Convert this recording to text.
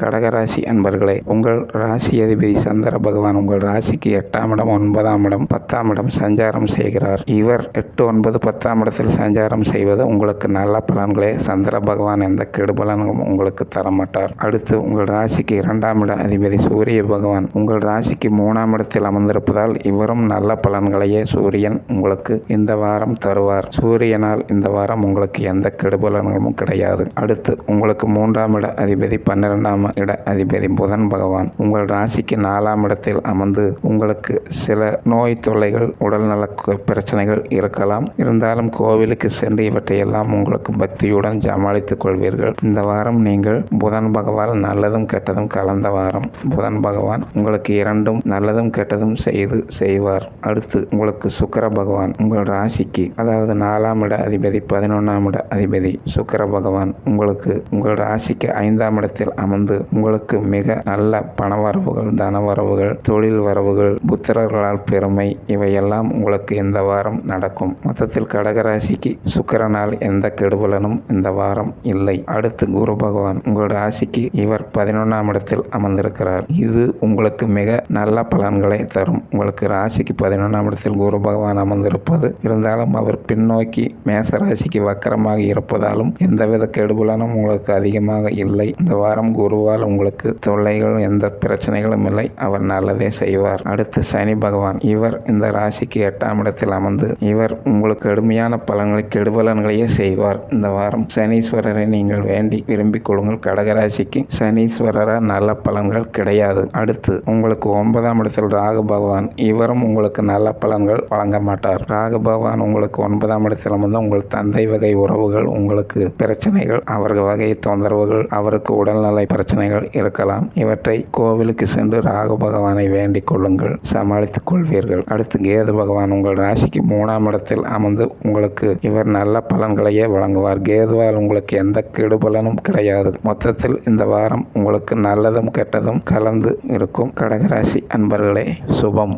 கடகராசி அன்பர்களே, உங்கள் ராசி அதிபதி சந்திர பகவான் உங்கள் ராசிக்கு 8ஆம் இடம், 9ஆம் இடம், 10ஆம் இடம் சஞ்சாரம் செய்கிறார். இவர் 8, 9, 10ஆம் இடத்தில் சஞ்சாரம் செய்வது உங்களுக்கு நல்ல பலன்களே. சந்திர பகவான் எந்த கெடுபலனும் உங்களுக்கு தரமாட்டார். அடுத்து உங்கள் ராசிக்கு 2ஆம் இட அதிபதி சூரிய பகவான் உங்கள் ராசிக்கு 3ஆம் இடத்தில் அமர்ந்திருப்பதால் இவரும் நல்ல பலன்களையே சூரியன் உங்களுக்கு இந்த வாரம் தருவார். சூரியனால் இந்த வாரம் உங்களுக்கு எந்த கெடுபலன்களும் கிடையாது. அடுத்து உங்களுக்கு 3ஆம் இட அதிபதி 12ஆம் இட அதிபதி புதன் பகவான் உங்கள் ராசிக்கு 4ஆம் இடத்தில் அமர்ந்து உங்களுக்கு சில நோய் தொல்லைகள், உடல்நல பிரச்சனைகள் இருக்கலாம். இருந்தாலும் கோவிலுக்கு சென்று இவற்றையெல்லாம் உங்களுக்கு பக்தியுடன் சமாளித்துக் கொள்வீர்கள். இந்த வாரம் நீங்கள் புதன் பகவான் நல்லதும் கெட்டதும் கலந்த வாரம். புதன் பகவான் உங்களுக்கு இரண்டும் நல்லதும் கெட்டதும் செய்வார். அடுத்து உங்களுக்கு சுக்கிர பகவான் உங்கள் ராசிக்கு, அதாவது 4ஆம் இட அதிபதி 11ஆம் இட அதிபதி சுக்கிர பகவான் உங்களுக்கு உங்கள் ராசிக்கு 5ஆம் இடத்தில் அமர்ந்து உங்களுக்கு மிக நல்ல பணவரவுகள், தனவரவுகள், தொழில் வரவுகள், புத்திரர்களால் பெருமை இவையெல்லாம் உங்களுக்கு இந்த வாரம் நடக்கும். மொத்தத்தில் கடகராசிக்கு சுக்கிரனால் எந்த கெடுபலனும் இந்த வாரம் இல்லை. அடுத்து குரு பகவான் உங்கள் ராசிக்கு இவர் 11ஆம் இடத்தில் அமர்ந்திருக்கிறார். இது உங்களுக்கு மிக நல்ல பலன்களை தரும். உங்களுக்கு ராசிக்கு 11ஆம் இடத்தில் குரு பகவான் அமர்ந்திருப்பது இருந்தாலும் அவர் பின்னோக்கி மேச ராசிக்கு வக்கரமாக இருப்பதாலும் எந்தவித கெடுபலனும் உங்களுக்கு அதிகமாக இல்லை. இந்த வாரம் குருவால் உங்களுக்கு தொல்லைகள், எந்த பிரச்சனைகளும் இல்லை. அவர் நல்லதே செய்வார். அடுத்து சனி பகவான் இவர் இந்த ராசிக்கு 8ஆம் இடத்தில் அமர்ந்து இவர் உங்களுக்கு கடுமையான பலன்களை, கெடுபலன்களையே செய்வார். இந்த வாரம் சனீஸ்வரரை நீங்கள் வேண்டி விரும்பிக் கொள்ளுங்கள். கடகராசிக்கு சனீஸ்வரரால் நல்ல பலன்கள் கிடையாது. அடுத்து உங்களுக்கு 9ஆம் இடத்தில் ராகு பகவான் இவரும் உங்களுக்கு நல்ல பலன்கள் வழங்க மாட்டார். ராகு பகவான் உங்களுக்கு 9ஆம் இடத்தில் அமர்ந்து உங்கள் தந்தை வகை உறவுகள், உங்களுக்கு பிரச்சனைகள், அவர்கள் வகை தொந்தரவுகள், அவருக்கு உடல்நல பிரச்சனைகள் இருக்கலாம். இவற்றை கோவிலுக்கு சென்று ராகு பகவானை வேண்டிக் கொள்ளுங்கள், சமாளித்துக் கொள்வீர்கள். அடுத்து கேது பகவான் உங்கள் ராசிக்கு 3ஆம் இடத்தில் அமர்ந்து உங்களுக்கு இவர் நல்ல பலன்களையே வழங்குவார். கேதுவால் உங்களுக்கு எந்த கெடுபலனும் கிடையாது. மொத்தத்தில் இந்த வாரம் உங்களுக்கு நல்லதும் கெட்டதும் கலந்து இருக்கும். கடகராசி அன்பர்களே, சுபம்.